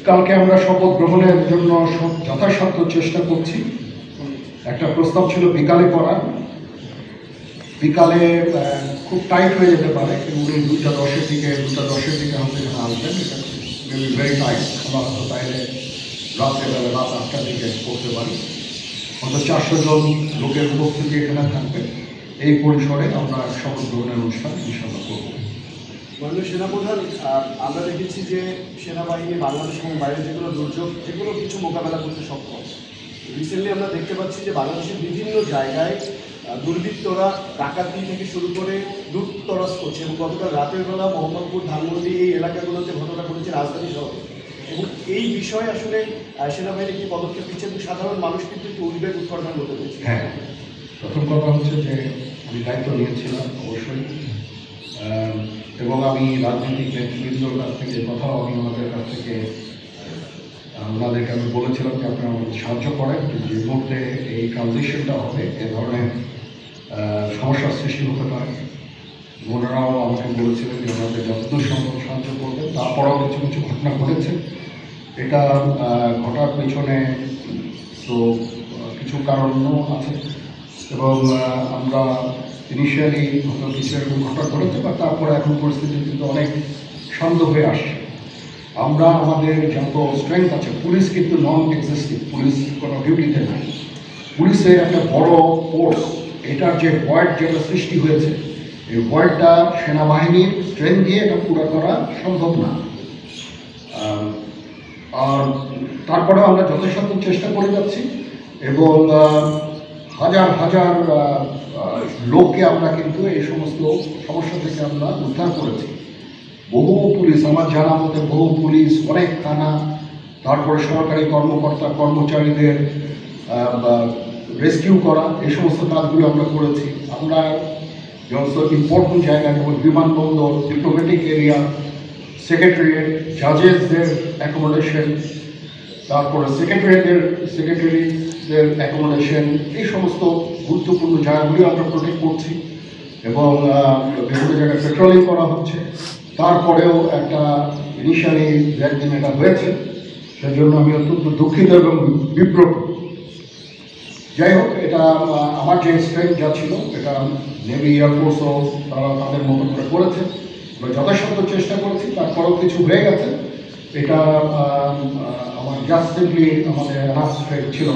কালকে আমরা শপথ গ্রহণের জন্য যথাসাধ্য চেষ্টা করছি। একটা প্রস্তাব ছিল বিকালে করার, বিকালে খুব টাইট হয়ে যেতে পারে, কিন্তু 2:10-এর দিকে আমাদের এখানে আসবেন, এটা মেবি ভেরি টাইট। আমরা হয়তো তাইলে রাত্রেবেলা রাত 8টার দিকে করতে পারি। হয়তো 400 জন লোকের উপস্থিতি এখানে থাকবে। এই পরিসরে আমরা শপথ গ্রহণের অনুষ্ঠান ইনশাআল্লাহ করব। মাননীয় সেনাপ্রধান, আমরা দেখেছি যে সেনাবাহিনী বাংলাদেশ এবং বাইরে যেগুলো দুর্যোগ এগুলো কিছু মোকাবেলা করতে সক্ষম। রিসেন্টলি আমরা দেখতে পাচ্ছি যে বাংলাদেশের বিভিন্ন জায়গায় দুর্বৃত্তরা ডাকাতি থেকে শুরু করে লুটতরাজ করছে, এবং গতকাল রাতের বেলা মোহাম্মদপুর, ধানমন্ডি এই এলাকাগুলোতে ঘটনা ঘটেছে রাজধানী শহরে। এবং এই বিষয়ে আসলে সেনাবাহিনী কি পদক্ষেপ দিচ্ছে এবং সাধারণ মানুষ কিন্তু একটু উদ্বেগ উৎপাদন হতে পেরেছে। হ্যাঁ, প্রথম কথা হচ্ছে যে আমি দায়িত্ব নিয়েছিলাম অবশ্যই, এবং আমি রাজনৈতিক নেতৃবৃন্দর কাছ থেকে কথাও আমি ওনাদের কাছ থেকে ওনাদেরকে আমি বলেছিলাম যে আপনারা আমাদের সাহায্য করেন, যে মুহূর্তে এই ট্রানজিশনটা হবে এ ধরনের সমস্যার সৃষ্টি হতে পারে। ওনারাও আমাকে বলেছিলেন যে ওনাদের যতদূর সম্ভব সাহায্য করবেন। তারপরেও কিছু কিছু ঘটনা ঘটেছে। এটা ঘটার পেছনে তো কিছু কারণও আছে, এবং আমরা ইনিশিয়ালি হয়তো কিছু এরকম ঘটনা ঘটেছে, বা তারপরে এখন পরিস্থিতি কিন্তু অনেক শান্ত হয়ে আসছে। আমরা আমাদের যত স্ট্রেংথ আছে, পুলিশ কিন্তু নন এক্সিস্টিং, পুলিশ কোনো ডিউটিতে নাই। পুলিশের একটা বড় ফোর্স, এটার যে ভয়েড যেটা সৃষ্টি হয়েছে, এই ভয়েডটা সেনাবাহিনীর স্ট্রেংথ দিয়ে এটা পুরো করা সম্ভব না। আর তারপরেও আমরা যথাসাধ্য চেষ্টা করে যাচ্ছি, এবং হাজার হাজার লোককে আমরা কিন্তু এই সমস্ত সমস্যা থেকে আমরা উদ্ধার করেছি। বহু পুলিশ, আমার জানা মতে বহু পুলিশ, অনেক থানা, তারপরে সরকারি কর্মকর্তা কর্মচারীদের রেস্কিউ করা, এই সমস্ত কাজগুলো আমরা করেছি। আমরা সমস্ত ইম্পর্টেন্ট জায়গা যেমন বিমানবন্দর, ডিপ্লোম্যাটিক এরিয়া, সেক্রেটারিয়েট, জাজেসদের অ্যাকোমোডেশন, তারপরে সেক্রেটারিদের অ্যাকোমোডেশন, এই সমস্ত গুরুত্বপূর্ণ জায়গাগুলি আমরা প্রোটেক্ট করছি, এবং বিভিন্ন জায়গায় পেট্রোলিং করা হচ্ছে। তারপরেও একটা ইনিশিয়ালি একদিন এটা হয়েছে, সেজন্য আমি অত্যন্ত দুঃখিত এবং বিব্রত। যাই হোক, এটা আমার যে স্ট্রেংথ যা ছিল, এটা নেভি, এয়ারফোর্সও তারা তাদের মতো করে করেছে। আমরা যথাসাধ্য চেষ্টা করেছি, তারপরেও কিছু হয়ে গেছে। এটা আমার জাস্ট সিম্পলি আমাদের এনাফ ছিল।